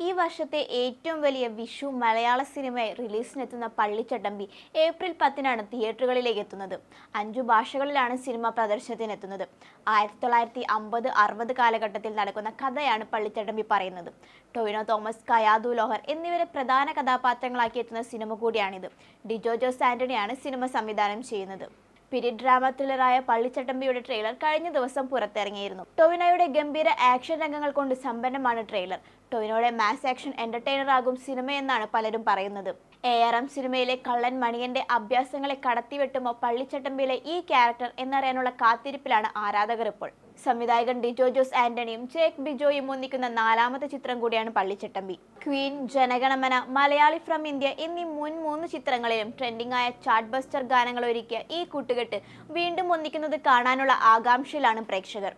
ഈ വർഷത്തെ ഏറ്റവും വലിയ വിഷു മലയാള സിനിമയായി റിലീസിനെത്തുന്ന പള്ളിച്ചട്ടമ്പി ഏപ്രിൽ 10-നാണ് തിയേറ്ററുകളിലേക്ക് എത്തുന്നത്. 5 ഭാഷകളിലാണ് സിനിമ പ്രദർശനത്തിനെത്തുന്നത്. 1950-60 കാലഘട്ടത്തിൽ നടക്കുന്ന കഥയാണ് പള്ളിച്ചട്ടമ്പി പറയുന്നത്. ടൊവിനോ തോമസ്, കയാതു ലോഹർ എന്നിവരെ പ്രധാന കഥാപാത്രങ്ങളാക്കി എത്തുന്ന സിനിമ കൂടിയാണിത്. ഡിജോ ജോസ് ആന്റണിയാണ് സിനിമ സംവിധാനം ചെയ്യുന്നത്. പീരിയഡ് ഡ്രാമ ത്രില്ലറായ പള്ളിച്ചട്ടമ്പിയുടെ ട്രെയിലർ കഴിഞ്ഞ ദിവസം പുറത്തിറങ്ങിയിരുന്നു. ടൊവിനോയുടെ ഗംഭീര ആക്ഷൻ രംഗങ്ങൾ കൊണ്ട് സമ്പന്നമാണ് ട്രെയിലർ. ടൊവിനോയുടെ മാസ് ആക്ഷൻ എന്റർടൈനർ ആകും സിനിമയെന്നാണ് പലരും പറയുന്നത്. ARM സിനിമയിലെ കള്ളൻ മണിയന്റെ അഭ്യാസങ്ങളെ കടത്തിവെട്ടുമ്പോൾ പള്ളിച്ചട്ടമ്പിയിലെ ഈ ക്യാരക്ടർ എന്നറിയാനുള്ള കാത്തിരിപ്പിലാണ് ആരാധകർ ഇപ്പോൾ. സംവിധായകൻ ഡിജോ ജോസ് ആന്റണിയും ജേക്ക് ബിജോയും ഒന്നിക്കുന്ന 4ാമത്തെ ചിത്രം കൂടിയാണ് Pallichattambi. Queen, Jana Gana Mana, Malayali from India എന്നീ മുൻ 3 ചിത്രങ്ങളിലും ട്രെൻഡിംഗ് ആയ ചാർട്ട് ബസ്റ്റർ ഗാനങ്ങൾ ഒരുക്കിയ ഈ കൂട്ടുകെട്ട് വീണ്ടും ഒന്നിക്കുന്നത് കാണാനുള്ള ആകാംക്ഷയിലാണ് പ്രേക്ഷകർ.